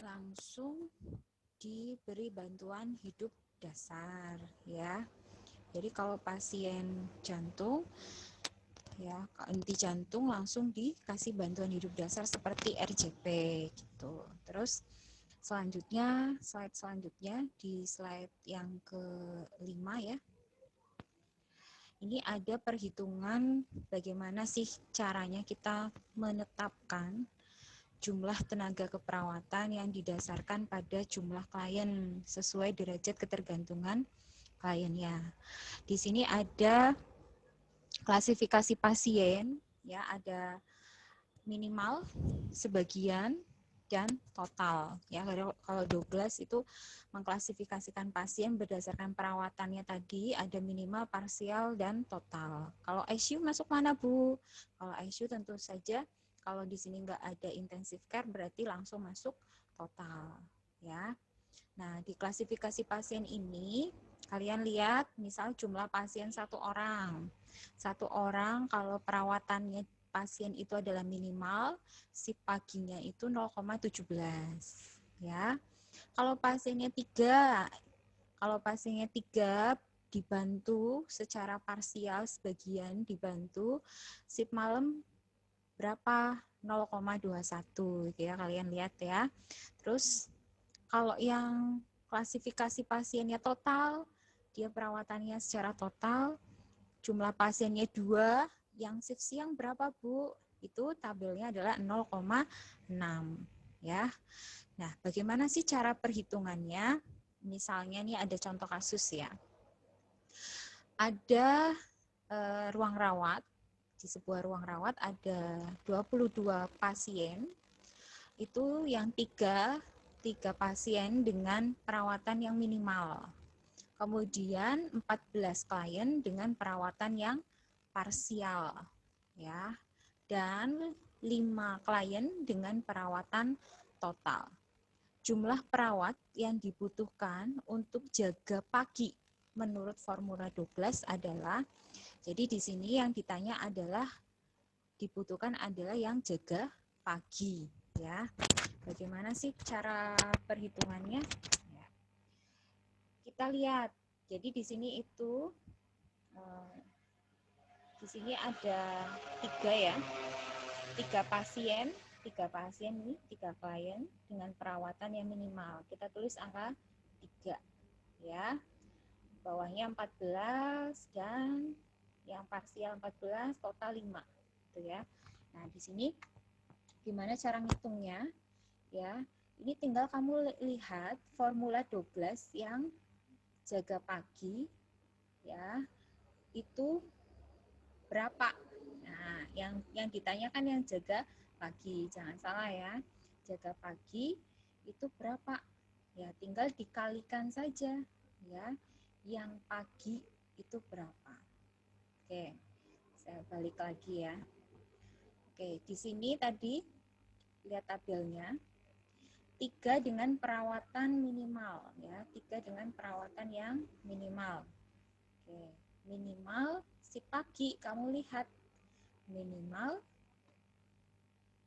langsung diberi bantuan hidup dasar ya. Jadi kalau pasien jantung ya, henti jantung langsung dikasih bantuan hidup dasar seperti RJP gitu. Terus slide selanjutnya di slide yang kelima ya. Ini ada perhitungan bagaimana sih caranya kita menetapkan jumlah tenaga keperawatan yang didasarkan pada jumlah klien sesuai derajat ketergantungan kliennya. Di sini ada klasifikasi pasien, ya ada minimal, sebagian, dan total. Ya, kalau Douglas itu mengklasifikasikan pasien berdasarkan perawatannya tadi ada minimal, parsial, dan total. Kalau ICU masuk mana, Bu? Kalau ICU tentu saja kalau di sini nggak ada intensive care berarti langsung masuk total. Ya. Nah, di klasifikasi pasien ini kalian lihat misal jumlah pasien satu orang. Satu orang kalau perawatannya pasien itu adalah minimal, si paginya itu 0,17 ya. Kalau pasiennya 3, dibantu secara parsial sebagian dibantu, sip malam berapa? 0,21 gitu ya, kalian lihat ya. Terus kalau yang klasifikasi pasiennya total, dia perawatannya secara total, jumlah pasiennya 2, yang shift siang berapa, Bu? Itu tabelnya adalah 0,6 ya. Nah, bagaimana sih cara perhitungannya? Misalnya nih ada contoh kasus ya. Ada ruang rawat, di sebuah ruang rawat ada 22 pasien, itu yang tiga pasien dengan perawatan yang minimal. Kemudian 14 klien dengan perawatan yang parsial ya. Dan 5 klien dengan perawatan total. Jumlah perawat yang dibutuhkan untuk jaga pagi menurut formula Douglas adalah, jadi di sini yang ditanya adalah dibutuhkan adalah yang jaga pagi ya. Bagaimana sih cara perhitungannya? Ya. Kita lihat. Jadi di sini itu di sini ada 3 ya. 3 pasien, 3 pasien nih, 3 klien dengan perawatan yang minimal. Kita tulis angka 3 ya. Bawahnya 14 dan yang parsial 14, total 5 gitu ya. Nah, di sini gimana cara ngitungnya? Ya, ini tinggal kamu lihat formula Douglas yang jaga pagi ya, itu berapa. Nah, yang ditanyakan yang jaga pagi, jangan salah ya. Jaga pagi itu berapa? Ya, tinggal dikalikan saja ya. Yang pagi itu berapa? Oke. Saya balik lagi ya. Oke, di sini tadi lihat tabelnya. 3 dengan perawatan minimal ya, 3 dengan perawatan yang minimal. Oke, minimal si pagi kamu lihat minimal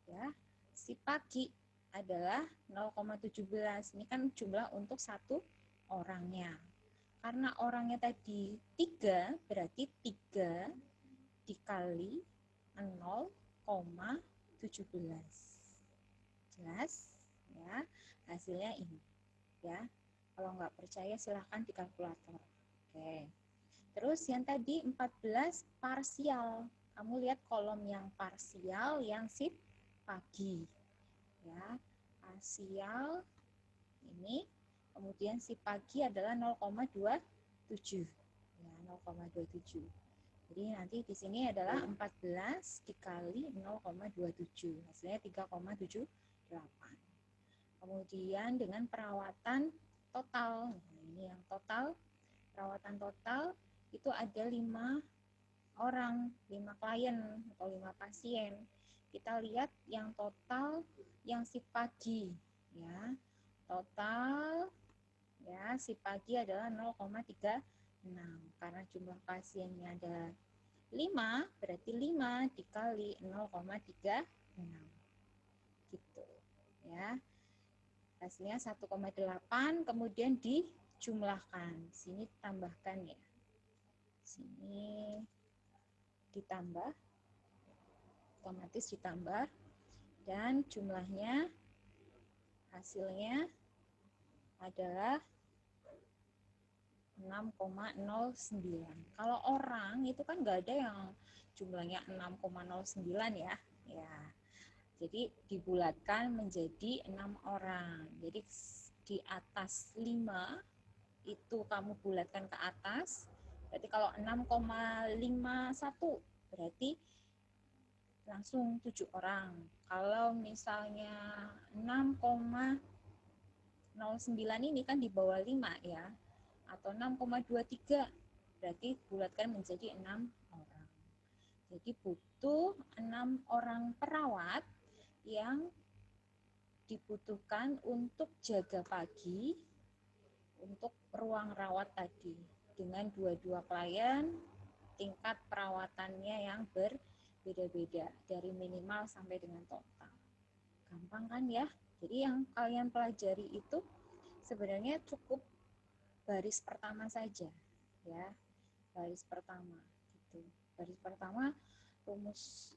ya, si pagi adalah 0,17. Ini kan jumlah untuk satu orangnya. Karena orangnya tadi 3, berarti 3 dikali 0,17. Jelas? Ya, hasilnya ini ya. Kalau nggak percaya silahkan di kalkulator. Oke. Terus yang tadi 14 parsial. Kamu lihat kolom yang parsial yang shift pagi. Ya, parsial ini, kemudian shift pagi adalah 0,27. Ya, 0,27. Jadi nanti di sini adalah 14 dikali 0,27. Hasilnya 3,78. Kemudian dengan perawatan total. Nah, ini yang total. Perawatan total itu ada 5 orang, 5 klien atau 5 pasien. Kita lihat yang total yang shift pagi ya. Total ya shift pagi adalah 0,36 karena jumlah pasiennya ada 5, berarti 5 dikali 0,36 gitu ya. Hasilnya 1,8, kemudian dijumlahkan. Sini tambahkan ya. Sini ditambah, otomatis ditambah, dan jumlahnya hasilnya adalah 6,09. Kalau orang itu kan nggak ada yang jumlahnya 6,09 ya. Ya. Jadi dibulatkan menjadi 6 orang. Jadi di atas 5 itu kamu bulatkan ke atas. Berarti kalau 6,51 berarti langsung 7 orang. Kalau misalnya 6,09 ini kan di bawah 5 ya. Atau 6,23 berarti bulatkan menjadi 6 orang. Jadi butuh 6 orang perawat yang dibutuhkan untuk jaga pagi untuk ruang rawat tadi dengan 22 klien, tingkat perawatannya yang berbeda-beda dari minimal sampai dengan total. Gampang kan ya? Jadi yang kalian pelajari itu sebenarnya cukup baris pertama saja ya, baris pertama gitu. Baris pertama rumus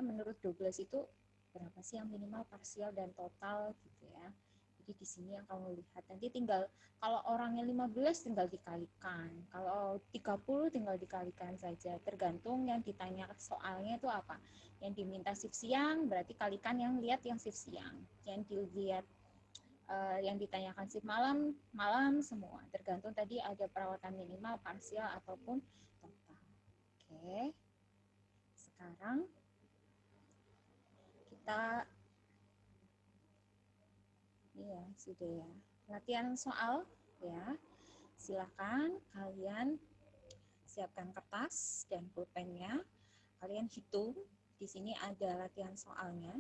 menurut Douglas itu berapa sih yang minimal, parsial, dan total gitu ya. Jadi di sini yang kamu lihat nanti tinggal kalau orangnya 15 tinggal dikalikan, kalau 30 tinggal dikalikan saja, tergantung yang ditanya soalnya itu apa. Yang diminta shift siang berarti kalikan yang lihat yang shift siang, yang dilihat yang ditanyakan shift malam, malam semua. Tergantung tadi ada perawatan minimal, parsial, ataupun total. Oke. Sekarang kita ya sudah ya. Latihan soal ya. Silakan kalian siapkan kertas dan pulpennya. Kalian hitung. Di sini ada latihan soalnya.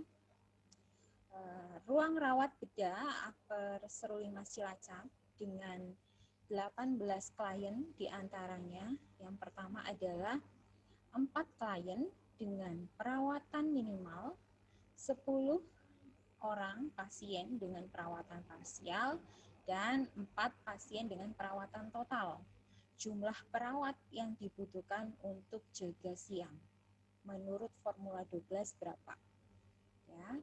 Ruang rawat bedah Upper Serulimas Cilacap dengan 18 klien diantaranya. Yang pertama adalah 4 klien dengan perawatan minimal, 10 orang pasien dengan perawatan parsial, dan 4 pasien dengan perawatan total. Jumlah perawat yang dibutuhkan untuk jaga siang menurut formula Douglas berapa? Ya,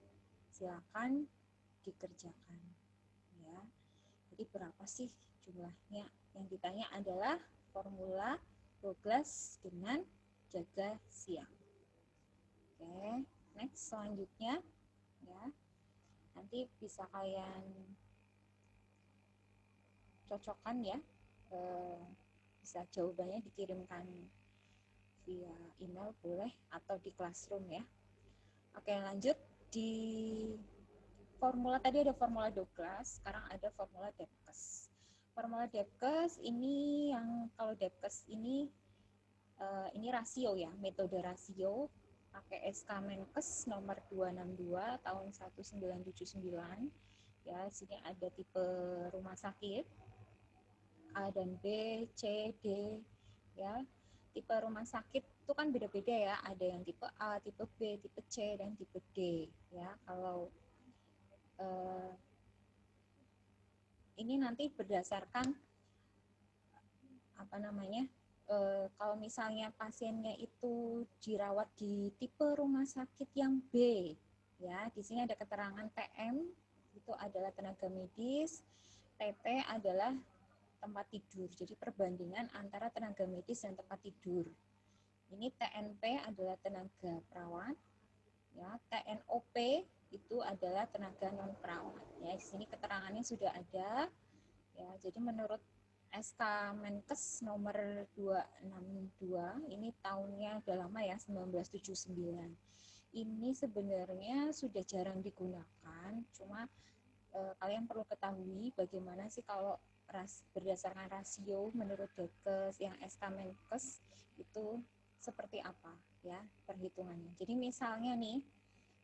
silakan dikerjakan. Ya, jadi berapa sih jumlahnya? Yang ditanya adalah formula Douglas dengan jaga siang. Oke, next selanjutnya ya. Nanti bisa kalian cocokkan ya. Bisa jawabannya dikirimkan via email boleh atau di classroom ya. Oke, lanjut di formula tadi ada formula Douglas, sekarang ada formula Debkes. Formula Debkes ini yang kalau Debkes ini rasio ya, metode rasio pakai SK Menkes nomor 262 tahun 1979. Ya, sini ada tipe rumah sakit A dan B, C, D ya. Tipe rumah sakit itu kan beda-beda ya, ada yang tipe A, tipe B, tipe C, dan tipe D ya. Kalau ini nanti berdasarkan kalau misalnya pasiennya itu dirawat di tipe rumah sakit yang B, ya, di sini ada keterangan TM itu adalah tenaga medis, TT adalah tempat tidur. Jadi perbandingan antara tenaga medis dan tempat tidur. Ini TNP adalah tenaga perawat, ya, TNOP itu adalah tenaga non perawat. Ya, di sini keterangannya sudah ada. Ya, jadi menurut SK Menkes nomor 262, ini tahunnya udah lama ya, 1979. Ini sebenarnya sudah jarang digunakan, cuma kalian perlu ketahui bagaimana sih kalau berdasarkan rasio menurut Debkes yang SK Menkes itu seperti apa ya perhitungannya. Jadi misalnya nih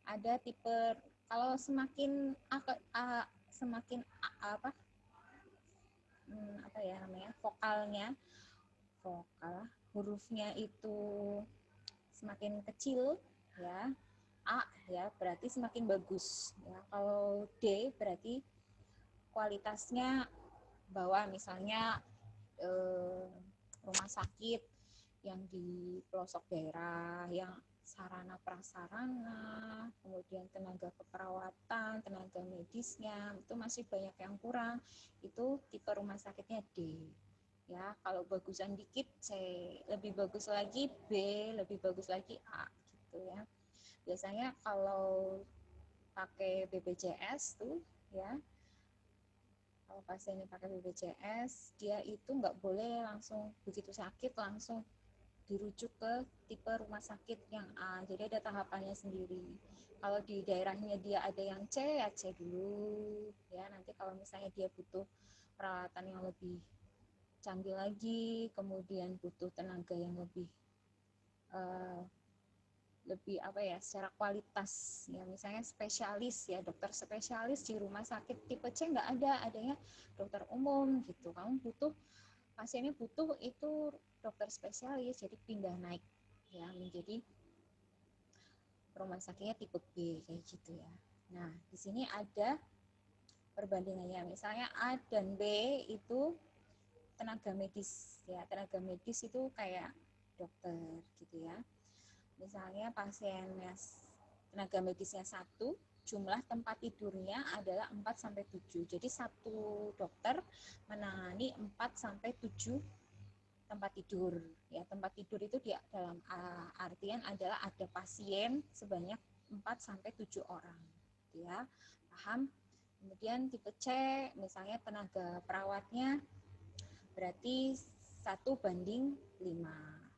ada tipe kalau semakin vokal hurufnya itu semakin kecil ya, A ya berarti semakin bagus ya. Kalau D berarti kualitasnya bahwa misalnya rumah sakit yang di pelosok daerah, yang sarana prasarana, kemudian tenaga keperawatan, tenaga medisnya itu masih banyak yang kurang. Itu tipe rumah sakitnya D. Ya, kalau bagusan dikit C, lebih bagus lagi B, lebih bagus lagi A gitu ya. Biasanya kalau pakai BPJS tuh ya, kalau pasiennya pakai BPJS, dia itu nggak boleh langsung begitu sakit langsung dirujuk ke tipe rumah sakit yang A. Jadi ada tahapannya sendiri. Kalau di daerahnya dia ada yang C, ya C dulu. Ya, nanti kalau misalnya dia butuh perawatan yang lebih canggih lagi, kemudian butuh tenaga yang uh, lebih apa ya, secara kualitas ya, misalnya spesialis ya, dokter spesialis di rumah sakit tipe C nggak ada, adanya dokter umum gitu. Kamu butuh, pasiennya butuh itu dokter spesialis, jadi pindah naik ya menjadi rumah sakitnya tipe B kayak gitu ya. Nah, di sini ada perbandingannya, misalnya A dan B itu tenaga medis ya, tenaga medis itu kayak dokter gitu ya. Misalnya pasiennya tenaga medisnya 1, jumlah tempat tidurnya adalah 4-7. Jadi satu dokter menangani 4-7 tempat tidur. Ya, tempat tidur itu dia dalam artian adalah ada pasien sebanyak 4-7 orang. Ya, paham? Kemudian tipe C, misalnya tenaga perawatnya berarti 1:5.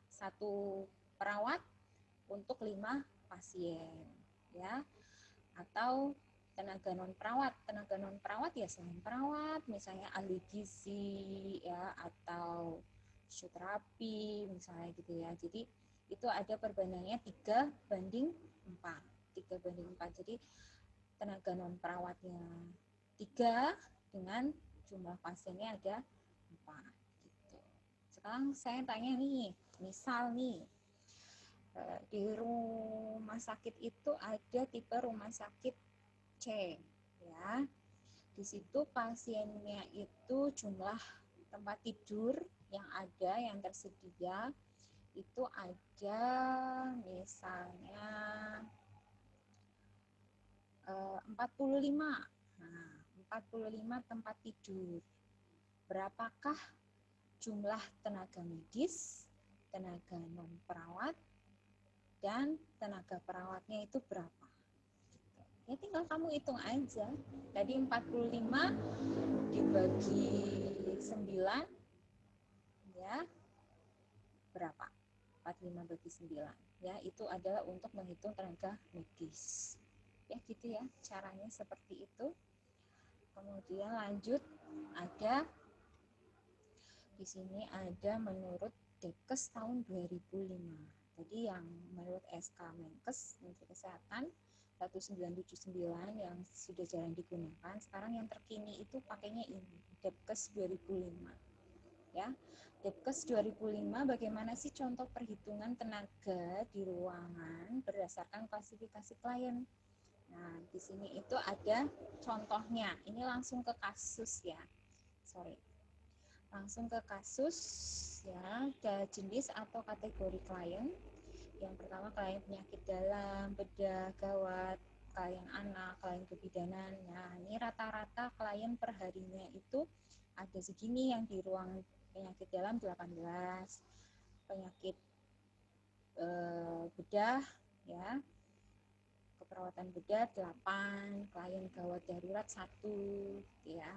Satu perawat untuk 5 pasien ya. Atau tenaga non perawat ya selain perawat, misalnya ahli gizi ya, atau fisioterapi misalnya gitu ya. Jadi itu ada perbandingannya 3:4. 3:4. Jadi tenaga non perawatnya 3 dengan jumlah pasiennya ada 4 gitu. Sekarang saya tanya nih, misal nih di rumah sakit itu ada tipe rumah sakit C ya. Di situ pasiennya itu jumlah tempat tidur yang ada, yang tersedia itu ada misalnya 45. Nah, 45 tempat tidur. Berapakah jumlah tenaga medis, tenaga non perawat, dan tenaga perawatnya itu berapa? Ya tinggal kamu hitung aja. Tadi 45 dibagi 9 ya berapa? 45 bagi 9 ya, itu adalah untuk menghitung tenaga medis. Ya gitu ya, caranya seperti itu. Kemudian lanjut, ada di sini ada menurut Depkes tahun 2005. Jadi yang menurut SK Menkes Menteri Kesehatan 1979 yang sudah jarang digunakan, sekarang yang terkini itu pakainya ini, Depkes 2005. Ya, Depkes 2005 bagaimana sih contoh perhitungan tenaga di ruangan berdasarkan klasifikasi klien. Nah, di sini itu ada contohnya. Ini langsung ke kasus ya. Langsung ke kasus ya, ada jenis atau kategori klien. Yang pertama klien penyakit dalam, bedah, gawat, klien anak, klien kebidanan. Nah, ini rata-rata klien per harinya itu ada segini, yang di ruang penyakit dalam 18, penyakit bedah ya, keperawatan bedah 8, klien gawat darurat 1 ya.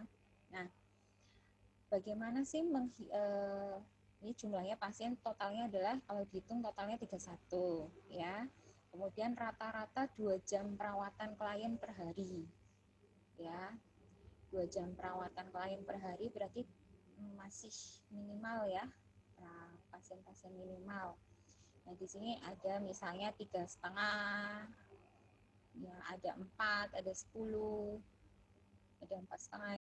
Nah, bagaimana sih ini jumlahnya pasien totalnya adalah, kalau dihitung totalnya 31 ya. Kemudian rata-rata 2 jam perawatan klien per hari ya. 2 jam perawatan klien per hari berarti masih minimal ya, nah, pasien-pasien minimal. Nah, di sini ada misalnya 3,5 ya, ada 4, ada 10, ada 4,5